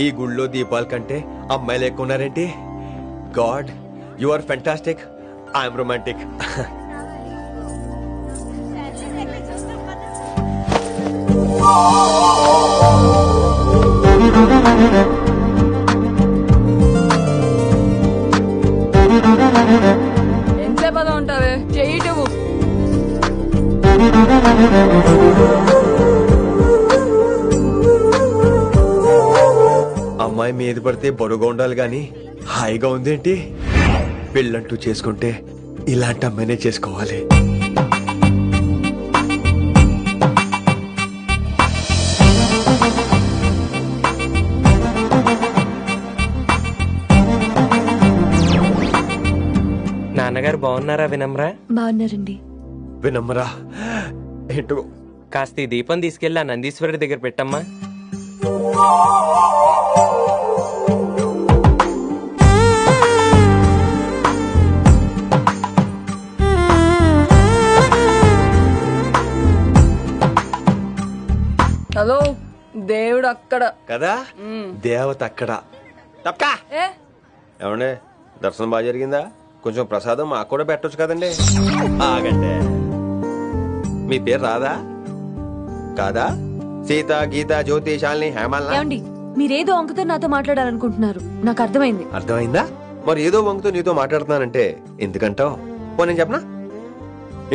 ఈ గుళ్ళో దీపాల కంటే అమ్మాయిలు ఎక్కువ ఉన్నారేంటి? God, you are fantastic. I'm romantic. ఎంతసేపు ఉంటావే? చెయ్యటము. అమ్మాయి మీద పడితే బరువుగా ఉండాలి గాని హాయిగా ఉందేంటి? పెళ్ళంటూ చేసుకుంటే ఇలాంటి అమ్మాయినే చేసుకోవాలి. నాన్నగారు బాగున్నారా వినమ్రా? బాగున్నారండి. వినమ్రా ఏంటో కాస్త ఈ దీపం తీసుకెళ్ళి ఆ నందీశ్వరుడి దగ్గర పెట్టమ్మా. హలో, దేవుడు అక్కడ కదా, దేవత అక్కడ. తప్పకా ఏమండే, దర్శనం బాగా జరిగిందా? కొంచెం ప్రసాదం మాకు కూడా పెట్టొచ్చు కదండి. ఆగండి, మీ పేరు రాదా? కాదా? సీత, గీత, జ్యోతి, శాలిని, హేమల్నా? ఏమండి, మీరేదో వంకతో నాతో మాట్లాడాలనుకుంటున్నారు. నాకు అర్థమైంది. అర్థమైందా? మరి ఏదో వంగుతో నీతో మాట్లాడుతున్నానంటే ఎందుకంటావు? పో నేను చెప్పనా?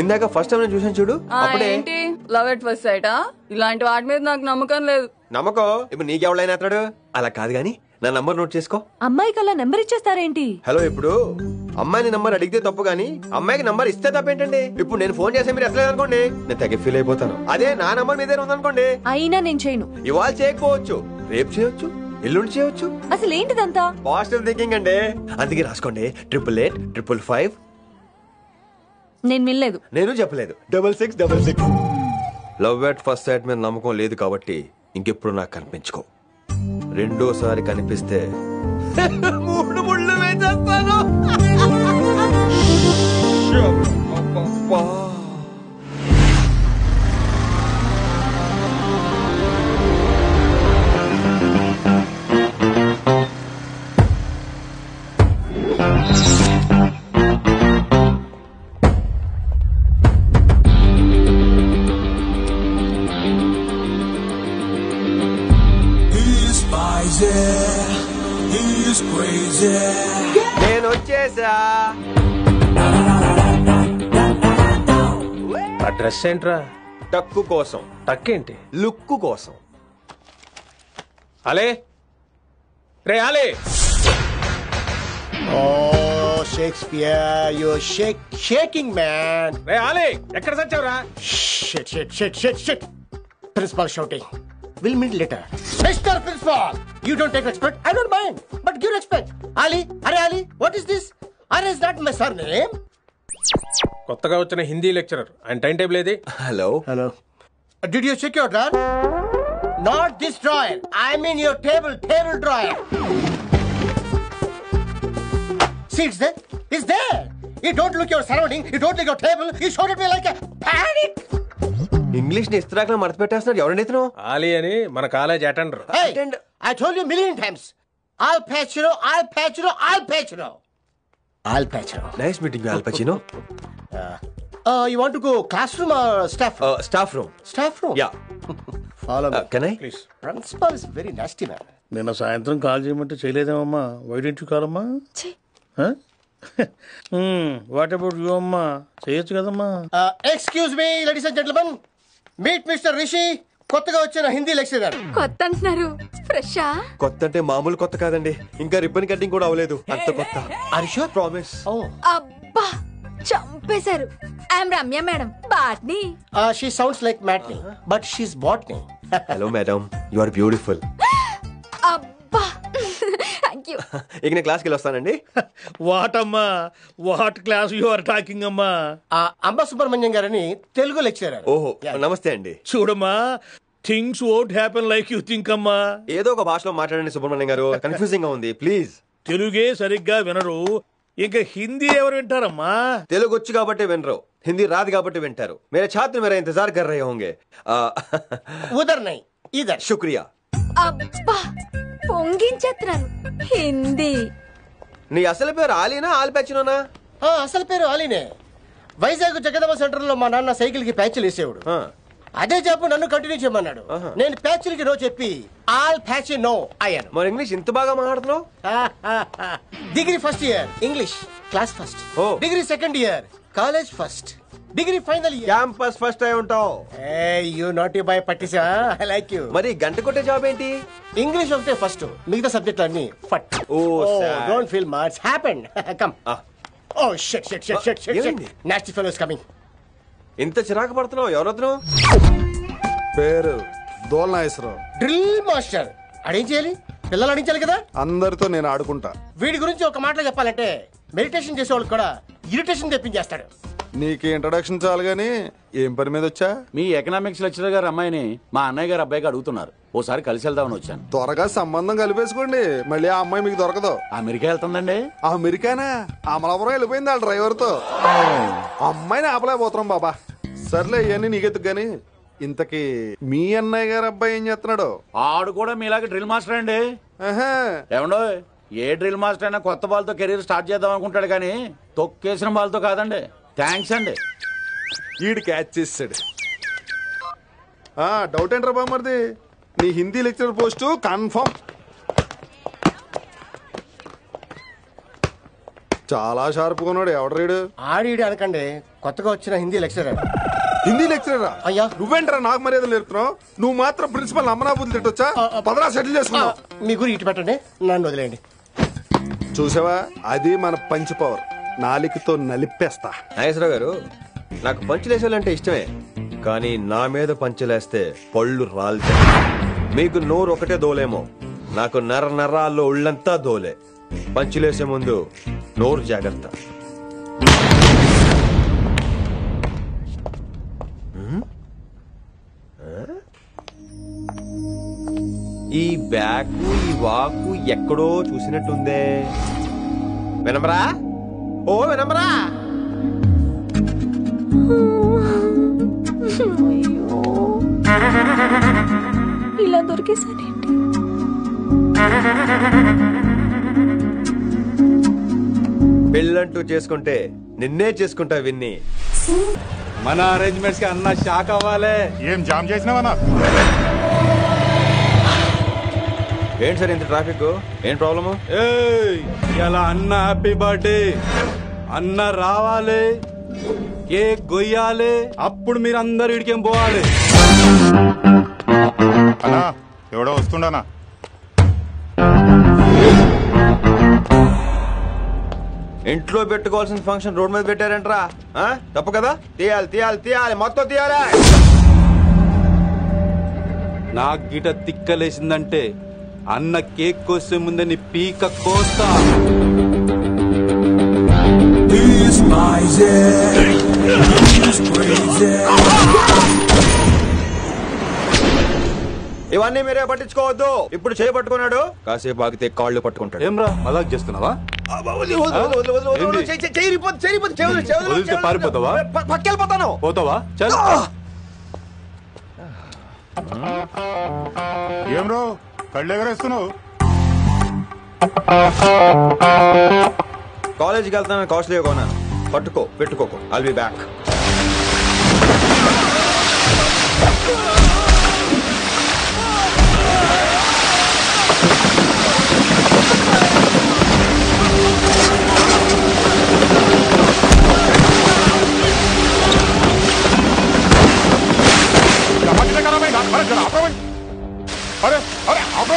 ఇందాక ఫస్ట్ టైం నేను చూసాను చూడు, అప్పుడే. ఏంటి లవ్ ఎట్ ఫస్ట్ సైటా? ఇలాంటి వాటి మీద నాకు నమ్మకం లేదు. నమ్మకం ఇప్పుడు నీకెవడైనా అతడు? అలా కాదు గాని నా నంబర్ నోట్ చేసుకో. అమ్మాయికి అలా నెంబర్ ఇచ్చేస్తారేంటి? హలో, ఇప్పుడు అమ్మాయిని నంబర్ అడిగితే తప్పు గానీ అమ్మాయికి నంబర్ ఇస్తే తప్పేంటండి? ఇప్పుడు నేను ఫోన్ చేస్తే మీరు ఎట్లేదు అనుకోండి, నేను తెగ ఫీల్ అయిపోతాను. అదే నా నంబర్ మీదే ఉందనుకోండి, అయినా నేను చేయను. ఇవాళ చేయకపోవచ్చు, రేపు చేయొచ్చు, ఎల్లుండి చేయొచ్చు. అసలు ఏంటిదంతా? పాజిటివ్ థింకింగ్ అండి. అందుకే రాసుకోండి 888 నేను వినలేదు. నేను చెప్పలేదు 6666. లవ్ ఎట్ ఫస్ట్ సైట్ మీద నమ్మకం లేదు కాబట్టి ఇంకెప్పుడు నాకు కనిపించుకో. రెండోసారి కనిపిస్తే 3 ముళ్ళు వేసేస్తాను. నేను వచ్చేసా. ఆ డ్రెస్ ఏంట్రా? టక్కు కోసం. టక్కేంటి? లుక్కు కోసం. అలే రే అలే. Oh, Shakespeare, you're shaking, man. రే అలే, ఎక్కడ సచ్చావురా? Shit. Principal shouting. We'll meet later. Mr. Principal, you don't take respect. I don't mind, but give respect. Ali, Ali, what is this? Ali, is that my surname? కొత్తగా వచ్చిన Hindi lecturer, ఆయన time table ఏది? Hello. Did you check your drawer? Not this drawer. I mean your table drawer. See, it's there. It's there. You don't look your surrounding. You don't look your table. You showed at me like a panic. English ని ఇస్త్రాక్ మడత పెట్టేస్తున్నాడు. ఎవరండి ఇతను? ఆలీ అని మన college attender. Hey, I told you a million times. Al Pacino. Nice meeting you, all పచినో. You want to go classroom or staff room? Staff room. Staff room? Yeah. Follow me. Can I? Please. Principal is very nasty man. నిన్న సాయంత్రం call చేయమంటే చేయలేదేమమ్మా? Why don't you call అమ్మా? What about you అమ్మా? చేయొచ్చు కదమ్మా. Excuse me, ladies and gentlemen. Meet Mr. Rishi. కొత్తగా వచ్చిన Hindi lecturer. కొత్త అంటున్నారు, ఫ్రెషా? కొత్త అంటే మామూలు కొత్త కాదండి, ఇంకా రిబ్బన్ కటింగ్ కూడా అవ్వలేదు, అంత కొత్త. Are you sure? ప్రామిస్. అబ్బా, చంపేశారు. I'm Ramya madam, botany. She sounds like Matney, but she's botany. Hello madam, you are beautiful. అబ్బా, థ్యాంక్ యూ. ఇక నేను క్లాస్కి వెళ్ళి వస్తానండి. వాట్ అమ్మా, what class you are talking అమ్మా? అంబ సుబ్రహ్మణ్యం గారని తెలుగు లెక్చరర్. ఓహో, నమస్తే అండి. చూడమ్మా, things won't happen like you think అమ్మా. ఏదో ఒక భాషలో మాట్లాడండి సుబ్రహ్మణ్యం గారు, కన్ఫ్యూజింగ్ గా ఉంది, ప్లీజ్. తెలుగే సరిగ్గా వినరు, ఇంకా హిందీ ఎవరు వింటారమ్మా? తెలుగు వచ్చు కాబట్టి వినరు, హిందీ రాదు కాబట్టి వింటారు. మేరే ఛాత్ర మేరా ఇంతజార్ కర్ రహే హోంగే. ఉదర్ నహీ ఇధర్. శుక్రియా. అబ్బా, పొంగించేస్తున్నాను. హిందీ. నీ అసలు పేరు ఆలీనా ఆల్పచ్చినోనా? అసలు పేరు ఆలీనే. వైజాగ్ జగదమ్మ సెంటర్ లో మా నాన్న సైకిల్ కి ప్యాచ్లు వేసేవాడు. అదే జాబ్ నన్ను కంటిన్యూ చేయమన్నాడు. నేను ప్యాచ్లకి నో చెప్పి ఆల్ ప్యాచ్ నో అయ్యాను. మరి ఇంగ్లీష్ ఇంత బాగా మాట్లాడుతున్నావు? Degree first year English class first. Degree second year college first. Degree final year campus first అయి ఉంటావు. యూ నాట్ బాయ్ పట్టిసా. I like you. మరి గంట కొట్టే జాబ్ ఏంటి? ఇంగ్లీష్ ఒకటే ఫస్ట్, మిగతా సబ్జెక్ట్ అన్ని ఫట్. Don't feel much happened. Come. Oh shit shit shit shit shit. Nasty fellows coming. ఇంత చిరాకు పడుతున్నావు? ఎవరొద్దు? పేరు దోల్నాగేశ్వరరావు. Drill master. అడేం చేయాలి? పిల్లలు అడించాలి కదా. అందరితో నేను ఆడుకుంటా. వీడి గురించి ఒక మాటలో చెప్పాలంటే మెడిటేషన్ చేసేవాళ్ళు కూడా ఇరిటేషన్ తెప్పించేస్తాడు. నీకు ఇంట్రడక్షన్ చాలు గానీ ఏం పని మీద వచ్చా? మీ ఎకనామిక్స్ లెక్చరర్ గారు అమ్మాయిని మా అన్నయ్య గారు అబ్బాయికి అడుగుతున్నారు. ఓసారి కలిసి వెళ్దామని వచ్చాను. త్వరగా సంబంధం కలిపేసుకోండి, మళ్ళీ ఆ అమ్మాయి మీకు దొరకదు. అమెరికా వెళ్తుందండి. అమెరికానా? అమలాపురం వెళ్ళిపోయింది వాళ్ళ డ్రైవర్ తో. అమ్మాయిని ఆపలేకపోతున్నాం బాబా. సర్లే ఇవన్నీ నీకెత్తుకు గాని ఇంతకీ మీ అన్నయ్య గారు అబ్బాయి ఏం చేస్తున్నాడు? ఆడు కూడా మీలాగే డ్రిల్ మాస్టర్ అండి. ఏమండో ఏ డ్రిల్ మాస్టర్ అయినా కొత్త బాల్తో కెరీర్ స్టార్ట్ చేద్దాం అనుకుంటాడు కానీ తొక్కేసిన బాల్తో కాదండి. థ్యాంక్స్ అండి. ఈడు క్యాచ్ చేసాడు. డౌట్ ఏంట్రా బామ్మర్ది? నీ హిందీ లెక్చరర్ పోస్టు కన్ఫర్మ్. చాలా షార్ప్ కొన్నాడు. ఎవడరీడు? ఆడీడు అనకండి, కొత్తగా వచ్చిన హిందీ లెక్చరర్. హిందీ లెక్చరరా? అయ్యా నువ్వేంట్రా నాకు మర్యాదలు నేర్పుతున్నావు? నువ్వు మాత్రం ప్రిన్సిపల్ అమ్మనాబుద్ధి తిట్టొచ్చా? పదరా సెటిల్ చేసుకున్నావు. మీ గురి ఇటు పెట్టండి, నన్ను వదిలేయండి. చూసావా, అది మన పంచ్ పవర్. నాలికతో నలిపేస్తా. నాగేశ్వరరావు గారు, నాకు పంచులేసేవాళ్ళంటే ఇష్టమే, కానీ నా మీద పంచులేస్తే పళ్ళు రాలుతాయి. మీకు నోరు ఒకటే దోలేమో, నాకు నర నరాల్లో ఒళ్ళంతా దోలే. పంచులేసే ముందు నోరు జాగ్రత్త. ఈ బ్యాకు ఈ వాకు ఎక్కడో చూసినట్టుందే. వినమరా? ఓ వినమరా? ఇలా దొరికేసానేంటి? పెళ్ళంటూ చేసుకుంటే నిన్నే చేసుకుంటా విన్ని. మన అరేంజ్మెంట్స్ కి అన్న షాక్ అవ్వాలి. ఏం జామ్ చేసినావా? ఏంటి సార్ ఇంత ట్రాఫిక్? ఏం ప్రాబ్లము? ఇలా అన్న హ్యాపీ బర్త్డే, అన్న రావాలి, కేక్ గొయ్యాలి, అప్పుడు మీరు అందరు ఇడికేం పోవాలి. అన్నా ఎవడో వస్తుండనా? ఇంట్లో పెట్టుకోవాల్సిన ఫంక్షన్ రోడ్ మీద పెట్టారంటరా? తప్పు కదా? తీయాలి తీయాలి తీయాలి, మొత్తం తీయాలి. నాకు గిట తిక్కలేసిందంటే అన్న కేక్ కోసే ముందే నీ పీక కోస్తా. ఇవన్నీ మీరే పట్టించుకోవద్దు. ఇప్పుడు చేపట్టుకున్నాడు, కాసేపు ఆగితే కాళ్ళు పట్టుకుంటాడు. ఏమ్రా మజాక్ చేస్తున్నావా? పారిపోతావా? పక్కెళ్ళిపోతాను. పోతావా? చల్. ఏం రో కళ్ళు ఎగరేస్తున్నావు? కాలేజీకి వెళ్తాను, కాస్ట్లీగా కొన్నాను. పట్టుకో, పెట్టుకోకు. I'll be back. अरे अरे आप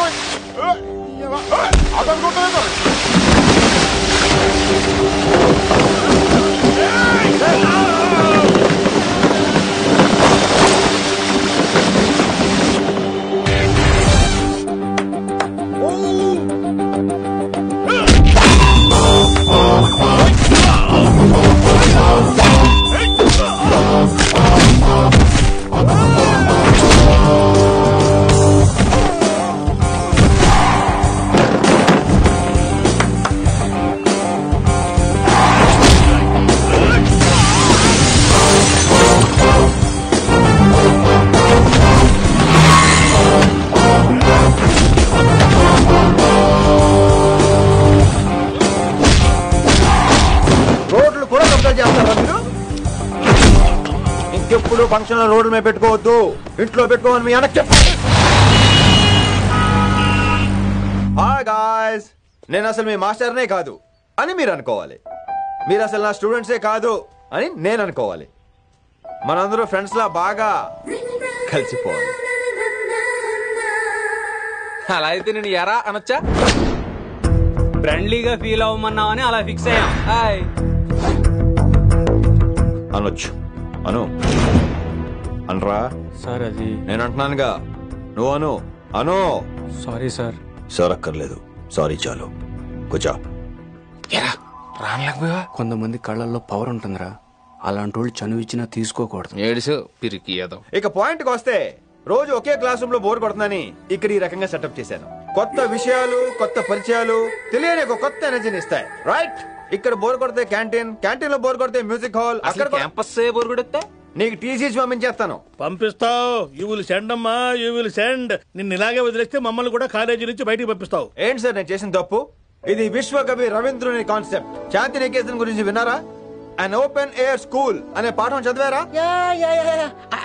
ఫంక్షన్ లో రోడ్ల మీద పెట్టుకోవద్దు, ఇంట్లో పెట్టుకోమని మీ అన్నకి చెప్పు. హాయ్ గాయ్స్, నేను అసలు మీ మాస్టర్నే కాదు అని మీరు అనుకోవాలి. మీరు అసలు నా స్టూడెంట్సే కాదు అని నేను అనుకోవాలి. మనందరూ ఫ్రెండ్స్ లా బాగా కలిసిపోవాలి. అలా అయితే నేను ఎరా అనొచ్చా? ఫ్రెండ్లీగా ఫీల్ అవ్వమన్నావని అలా ఫిక్స్ అయ్యాం. హాయ్ అనొచ్చు. అను అనరా సార్. అది నేను అంటున్నానుగా, నువ్వు అను. అను. Sorry sir. సార్ అక్కర్లేదు, సారీ చాలు. కూర్చో. రానలేకపోయా. కొంతమంది కళ్ళల్లో పవర్ ఉంటుందిరా, అలాంటి వాళ్ళు చనువు ఇచ్చినా తీసుకోకూడదు. ఏడుసు పిరికి ఏదో. ఇక పాయింట్కి వస్తే, రోజు ఒకే క్లాస్ రూమ్ లో బోర్ కొడుతుందని ఇక్కడ ఈ రకంగా సెటప్ చేశాను. కొత్త విషయాలు, కొత్త పరిచయాలు తెలియని ఒక కొత్త ఎనర్జీని ఇస్తాయి. రైట్? ఇక్కడ బోర్ కొడితే క్యాంటీన్, క్యాంటీన్ లో బోర్ కొడితే మ్యూజిక్ హాల్, అక్కడ క్యాంపస్ బోర్ కొడితే నీకు టీసీస్ పంపించేస్తాను. పంపిస్తావు. యూ విల్ సెండ్ అమ్మా, యూ విల్ సెండ్. నిన్ను ఇలాగే వదిలేస్తే మమ్మల్ని కూడా కాలేజీ నుంచి బయటికి పంపిస్తావు. ఏంటి సార్ నేను చేసిన తప్పు? ఇది విశ్వకవి రవీంద్రుని కాన్సెప్ట్. శాంతి నికేతన్ గురించి విన్నారా? An open air school అనే పాఠం చదివారా?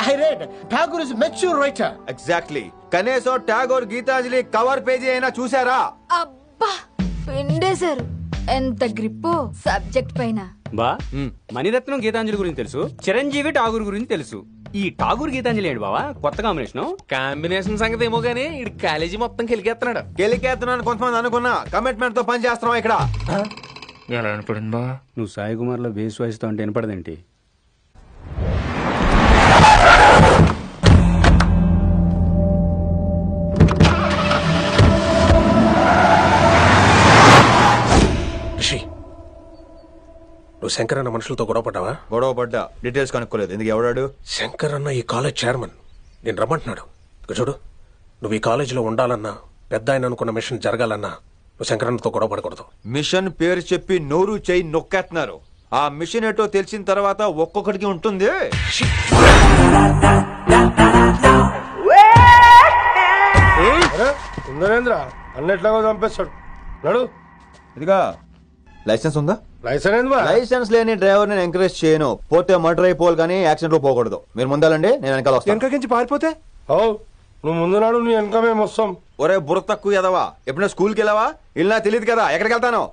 I read. Tagore is a mature writer. Exactly. కనీసం టాగోర్ గీతాంజలి కవర్ పేజీ అయినా చూసారా? అబ్బా పిండేశారు. ఎంత గ్రిప్పు సబ్జెక్ట్ పైన. బా మణిరత్నం గీతాంజలి గురించి తెలుసు, చిరంజీవి ఠాగూర్ గురించి తెలుసు. ఈ ఠాగూర్ గీతాంజలి ఏంటి బావా కొత్త కాంబినేషన్ సంగతి ఏమో గానీ ఈ కాలేజీ మొత్తం కెలికేస్తున్నాడు. కెలికేస్తున్నాను కొంతమంది అనుకున్నా, కమిట్మెంట్ తో పని చేస్తున్నాం ఇక్కడ. ఎలా అనిపడింది బా? నువ్వు సాయి కుమార్ లో బేస్ వాయిస్ తో అంటే వినపడదేంటి? నువ్వు శంకర్ అన్న మనుషులతో గొడవపడ్డావా? గొడవపడ్డా, డీటెయిల్స్ కనుక్కోలేదు. ఎందుకు ఎవడాడు? శంకర్ అన్న ఈ కాలేజ్ చైర్మన్. నేను రమ్మంటున్నాడు. ఇక చూడు, నువ్వు ఈ కాలేజీలో ఉండాలన్నా, పెద్ద ఆయన అనుకున్న మిషన్ జరగాలన్నా నువ్వు శంకరన్నతో గొడవ పడకూడదు. మిషన్ పేరు చెప్పి నోరు చేయి నొక్కేస్తున్నారు. ఆ మిషన్ ఏటో తెలిసిన తర్వాత ఒక్కొక్కడికి ఉంటుంది. అన్నట్లాగా చంపేస్తాడు. నడు. ఇదిగా లైసెన్స్ ఉందా? లైసెన్స్ లేని డ్రైవర్ నేను ఎంకరేజ్ చేయను. పోతే మర్డర్ అయిపోవాలి కానీ యాక్సిడెంట్ లో పోకూడదు. మీరు ముందాలండి, నేను వెనకాల వస్తాను. వెనకకించి పారిపోతే నువ్వు ముందు నాడు నీ వెనక మేము వస్తాం. ఒరే బుర్ర తక్కువ ఎదవా, ఎప్పుడైనా స్కూల్కి వెళ్ళావా? ఇలా తెలియదు కదా ఎక్కడికి వెళ్తాను.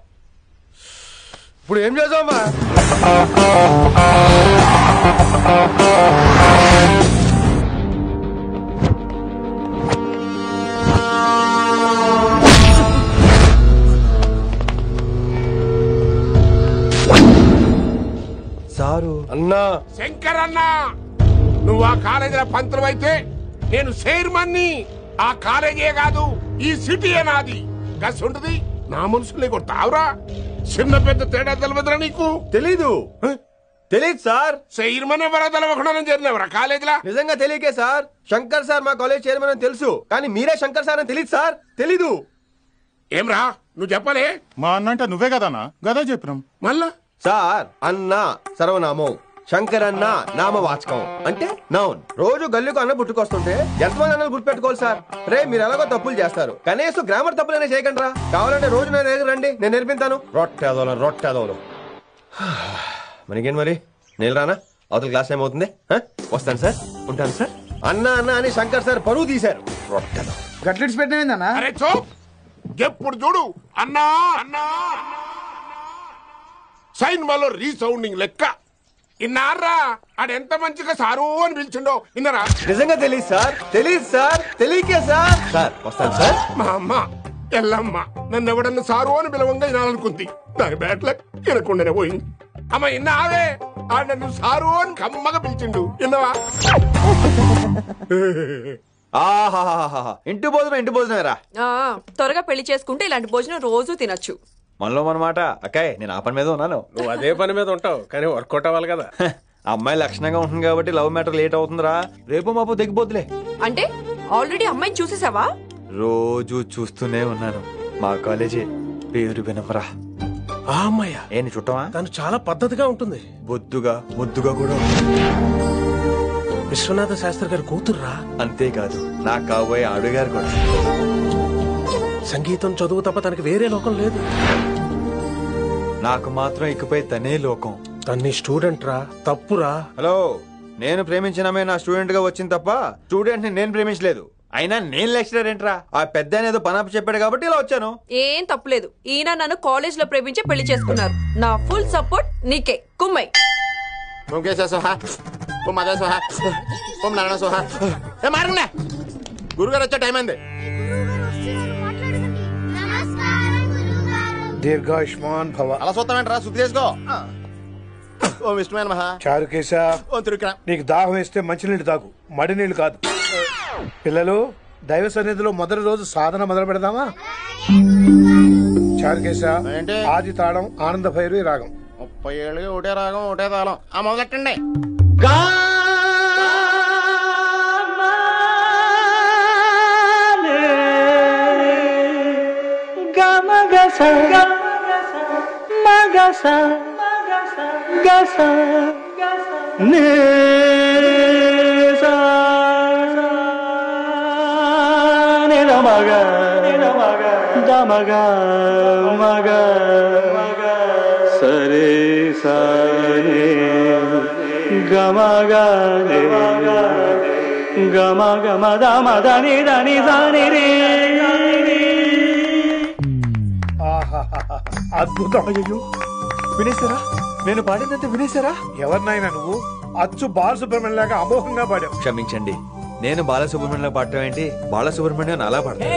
ఇప్పుడు ఏం చేద్దామా? సారు అన్నా. శంకర్ అన్నా, నువ్వు ఆ కాలేజీలో పంతులు అయితే నేను చైర్మన్ని. ఆ కాలేజీ కాదు, ఈ సిటీయే నాది. గస్ ఉంటుంది నా మనుషుల్ని కొడతావురా? చిన్న పెద్ద తేడా తెలవదురా నీకు? తెలీదు సార్. చైర్మన్ ఎవరో తెలవకుండా చేరినవరా కాలేజీలో? నిజంగా తెలియకే సార్. శంకర్ సార్ మా కాలేజ్ చైర్మన్ అని తెలుసు, కానీ మీరే శంకర్ సార్ అని తెలియదు సార్. తెలీదు. ఏమ్రా నువ్వు చెప్పలే? మా అన్న అంటే నువ్వే కదన్నా, గదా చెప్పినాం. మళ్ళా సార్ అన్న సర్వనామం, శంకర్ అన్న నామవాచకం అంటే నౌన్. రోజు గల్లుకు అన్న పుట్టుకొస్తుంటే ఎంతమంది అన్నలు గుర్తుపెట్టుకోవాలి సార్? రే మీరు ఎలాగో తప్పులు చేస్తారు, కనీసం గ్రామర్ తప్పులైనా చేయకండి రా. కావాలంటే రోజు నా దగ్గర రండి, నేను నేర్పిస్తాను. రొట్టెదోలు మనకేంటి మరి? నేను రానా? అవతల క్లాస్ టైం అవుతుంది. వస్తాను సార్, ఉంటాను సార్. అన్న అన్న అని శంకర్ సార్ పరువు తీశారు. రొట్టెదో గట్లెట్స్ పెట్టినా? అరే చో, ఎప్పుడు చూడు అన్నా అన్నా. సైన్ మాలో రీసౌండింగ్ లెక్క. ఇన్నారా ఆడెంత మంచిగా సారు అని పిలిచిండో ఇన్నరా? నిజంగా తెలియదు సార్, తెలియకే సార్. సార్ వస్తాను సార్. మా అమ్మ ఎల్లమ్మ నన్ను ఎవడన్నా సారు అని పిలవంగా వినాలనుకుంది. దాని బ్యాట్ల వినకుండానే పోయింది. అమ్మ ఇన్నావే, ఆడ నన్ను సారు అని కమ్మగా పిలిచిండు. ఇన్నవా? ఆహాహాహా, ఇంటి భోజనం రా. త్వరగా పెళ్లి చేసుకుంటే ఇలాంటి భోజనం రోజు తినొచ్చు. మనలో మనమాట. అక్కాయ్ నేను ఆ పని మీద ఉన్నాను. నువ్వు అదే పని మీద ఉంటావు, కానీ వర్కౌట్ అవ్వాలి కదా. అమ్మాయి లక్షణంగా ఉంటుంది కాబట్టి లవ్ మ్యాటర్ లేట్ అవుతుందిరా. రేపు మాపు దిగిపోతులే. అంటే ఆల్రెడీ అమ్మాయిని చూసేసావా? రోజు చూస్తూనే ఉన్నాను. మా కాలేజీ పేరు వినమరా. ఆ అమ్మాయ ఏంటి చుట్టమా? తను చాలా పద్ధతిగా ఉంటుంది. బొద్దుగా ముద్దుగా కూడా. విశ్వనాథ శాస్త్రి గారి కూతుర్రా. అంతేకాదు నా కాబోయే ఆడుగారు కూడా. సంగీతం చదువు తప్ప తనకి వేరే లోకం లేదు. నాకు మాత్రం ఇకపై తనే లోకం. తన్ని స్టూడెంట్ రా, తప్పురా. హలో, నేను ప్రేమించిన అమ్మాయి నా స్టూడెంట్ గా వచ్చింది తప్ప స్టూడెంట్ ని నేను ప్రేమించలేదు. అయినా నేను లెక్చరర్ ఏంట్రా? ఆ పెద్ద ఏదో పనాపు చెప్పాడు కాబట్టి ఇలా వచ్చాను. ఏం తప్పులేదు. ఈయన నన్ను కాలేజ్ లో ప్రేమించి పెళ్లి చేసుకున్నారు. నా ఫుల్ సపోర్ట్ నీకే. కుమ్మై గురుగారు వచ్చే టైం అయింది. దీర్ఘాయుష్మాన్ భవ. అలా చూస్తామేంట్రా? శుద్ధి చేసుకో. ఓం విష్ణుమైన మహా. చారుకేశ, ఓ తిరుక్రా. నీకు దాహం వేస్తే మంచినీళ్ళు తాగు, మడి నీళ్లు కాదు. పిల్లలు, దైవ సన్నిధిలో మొదటి రోజు సాధన మొదలు పెడదామా? చారుకేశ, ఆది తాళం ఆనంద భైరవి రాగం. 30 ఏళ్ళకి ఒకటే రాగం ఒకటే తాళం. ఆ మొదలెట్టండి. సరే సరే గమగ గమ గమ దమ దని దని దని రే. అద్భుతం. అయ్యో, వినేశారా? నేను పాడిందంటే వినేశారా? ఎవరినైనా నువ్వు అచ్చు బాలసుబ్రహ్మణ్యం లాగా అమోఘంగా పాడావు. క్షమించండి, నేను బాలసుబ్రహ్మణ్యంలో పాడటం ఏంటి? బాలసుబ్రహ్మణ్యం అలా పాడతాను.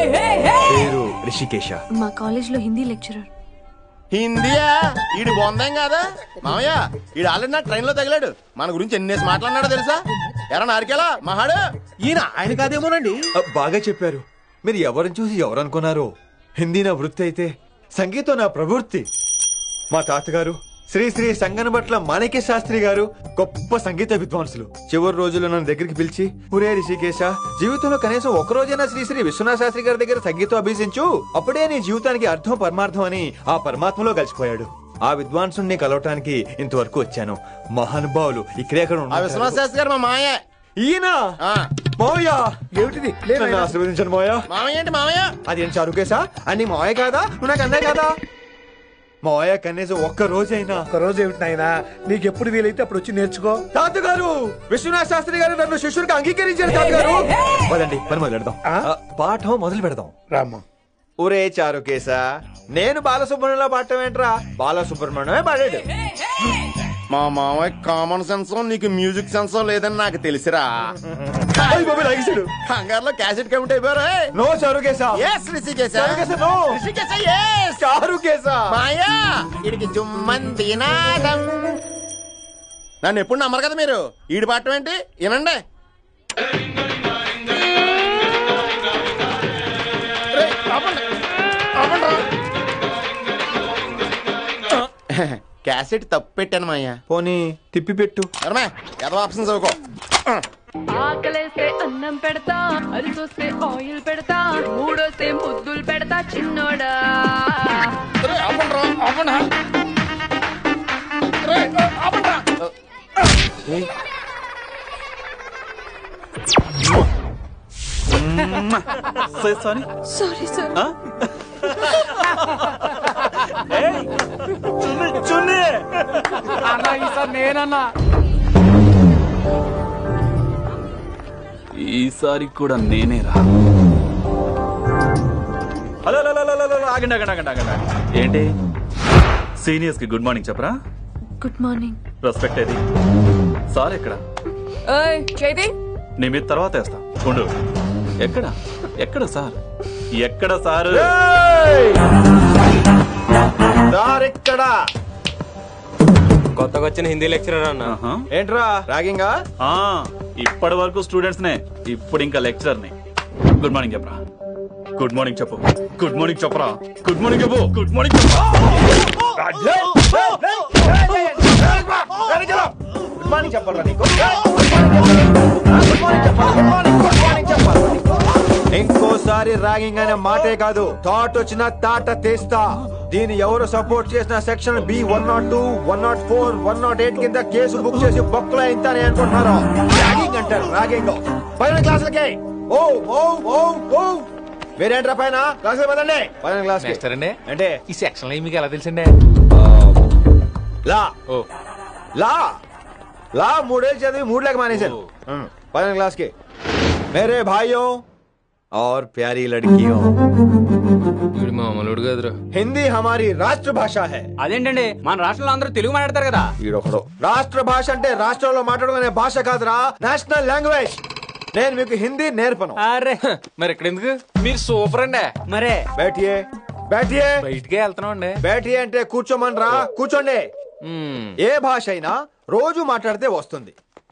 పేరు రిషికేశ. మా కాలేజ్ లో హిందీ లెక్చరర్. హిందీయా? ఈడు బొందేం కాదా మామయ్య? ఈడు ఆల్రెడీ నా ట్రైన్ లో తగిలాడు. మన గురించి ఎన్నేసి మాట్లాడినాడో తెలుసా? ఎరా నారికేలా మహాడు ఈయన ఆయన కాదేమోనండి. బాగా చెప్పారు. మీరు ఎవరిని చూసి ఎవరు అనుకున్నారు? హిందీ నా వృత్తి అయితే సంగీతం నా ప్రవృత్తి. మా తాతగారు శ్రీ శ్రీ సంగనబట్ల మాణిక్య శాస్త్రి గారు గొప్ప సంగీత విద్వాంసులు. చివరి రోజుల్లో నన్ను దగ్గరికి పిలిచి, ఒరే రిషికేశ, జీవితంలో కనీసం ఒక రోజైనా శ్రీ శ్రీ విశ్వనాథ శాస్త్రి గారి దగ్గర సంగీతం అభ్యసించు, అప్పుడే నీ జీవితానికి అర్థం పరమార్థం అని ఆ పరమాత్మలో కలిసిపోయాడు. ఆ విద్వాంసుని కలవటానికి ఇంతవరకు వచ్చాను. మహానుభావులు ఇక్కడే విశ్వనాథ శాస్త్రి గారు మా మాయ. ఈయన మావయ్య. ఏమిటిది? నన్ను ఆశీర్వదించండి మావయ్య. మామయ్య ఏంటి మామయ్య? అదేం చారుకేశా? అని మావయ్య కాదా? నువ్వు నాకు అన్నా కాదా? మావయ్య కనీసం ఒక్క రోజైనా. ఒక్క రోజు ఏమిటి నాయనా? నీకు ఎప్పుడు వీలైతే అప్పుడు వచ్చి నేర్చుకో. తాతగారు, విశ్వనాథ శాస్త్రి గారు నన్ను శిష్యుడికి అంగీకరించారు. తాతగారు పదండి, పని మొదలు పెడదాం. పాఠం మొదలు పెడదాం. రామ్మా. ఒరే చారుకేశ, నేను బాలసుబ్రహ్మణ్యంలో పాడటం ఏంట్రా? బాలసుబ్రహ్మణ్యమే పాడాడు. మా మామయ్య కామన్ సెన్స్ నీకు మ్యూజిక్ సెన్స్ లేదని నాకు తెలిసిరా. కంగారులో క్యాసెట్ కమిట్ అయిపోయారా? No Charukesha. Yes Rishikesha. No Rishikesha. Yes Charukesha. మాయా ఇడికి జుమ్మంది నాదం. నన్ను ఎప్పుడు నమ్మరు కదా మీరు. ఈడి పాడటం ఏంటి? వినండి. క్యాసెట్ తప్పు పెట్టాను మాయ్యా. పోనీ తిప్పి పెట్టు. ఏదో ఆప్షన్ చదువుకో. ఆకలేస్తే అన్నం పెడతా, అరిసొస్తే ఆయిల్ పెడతా, మూడొస్తే ముద్దులు పెడతా చిన్నోడా. Sorry sir. నేనన్నా ఈసారి కూడా నేనేరా. హలో ఆగండి ఆగండి ఆగండి ఆగండి. ఏంటి సీనియర్స్ కి గుడ్ మార్నింగ్ చెప్పరా? Good morning. రెస్పెక్ట్ ఏది? సార్ ఎక్కడ? నీ మీద తర్వాత వేస్తా. ఉండు. ఎక్కడ ఎక్కడ సార్? ఎక్కడ సార్? కొత్తగా వచ్చిన హిందీ లెక్చరర్ అన్న. ఏంట్రా ర్యాగింగా? ఇప్పటి వరకు స్టూడెంట్స్ నే, ఇప్పుడు ఇంకా లెక్చరర్ ని. గుడ్ మార్నింగ్ చెప్పరా. గుడ్ మార్నింగ్ చెప్పు. గుడ్ మార్నింగ్ చెప్పరా. గుడ్ మార్నింగ్ చెప్పు. గుడ్ మార్నింగ్ చెప్పు. గుడ్ మార్నింగ్ చెప్పాలా నీకు? ఇంకోసారి ర్యాగింగ్ అనే మాటే కాదు, థాట్ వచ్చిన తాట తీస్తా. దీన్ని ఎవరు సపోర్ట్ చేసిన సెక్షన్ బి 102, 104, 108 కింద కేసు బుక్ చేసి బొక్కలో ఇంతనే అనుకుంటున్నారు. ర్యాగింగ్ అంటారు ర్యాగింగ్. పైన క్లాసులకి ఓ ఓ ఓ ఓ మీరేంట్రా పైన క్లాసులు పదండి. పైన క్లాస్ అంటే ఈ సెక్షన్ లో మీకు ఎలా తెలిసిండే? లా లా లా 3 ఏళ్ళు చదివి 3 లేక మానేశాను 12 क्लास के मेरे भाइयों और प्यारी लड़कियों हिंदी हमारी రాష్ట్ర భాష है అదేంటండి మన రాష్ట్రంలో అందరూ తెలుగు మాట్లాడతారు కదా. ఈడొకడు రాష్ట్ర భాష అంటే రాష్ట్రంలో మాట్లాడుకునే భాష కాదురా, నేషనల్ లాంగ్వేజ్. నేను మీకు హిందీ నేర్పను. అరే మరి ఇక్కడ ఎందుకు? మీరు సూపర్ అండి. మరే బైఠియే బైఠియే. బయటికే వెళ్తున్నాం అండి. బైఠియే అంటే కూర్చోమనరా, కూర్చోండి. ఏ భాష అయినా రోజు మాట్లాడితే వస్తుంది.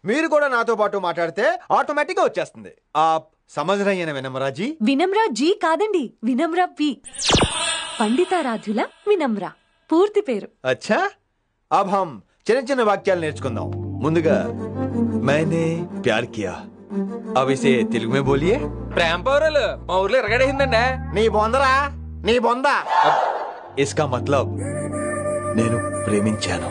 మీరు కూడా నాతో పాటు మాట్లాడితే ఆటోమేటిక్ గా వచ్చేస్తుంది. ఆప్ సమझ रही है ना विनम्रा जी? వినమ్రా జీ కాదండి, వినమ్రా వి. పండితారాధ్యుల వినమ్రా పూర్తి పేరు. अच्छा अब हम చిన్న చిన్న వాక్యాలు నేర్చుకుందాం. ముందుగా मैंने प्यार किया. अब इसे తెలుగు में बोलिए. ప్రేమ పౌరాలు మా ఊర్లో ఎరగడేసిందండి. నీ బొందరా, నీ బొంద. इसका मतलब నేను ప్రేమించాను.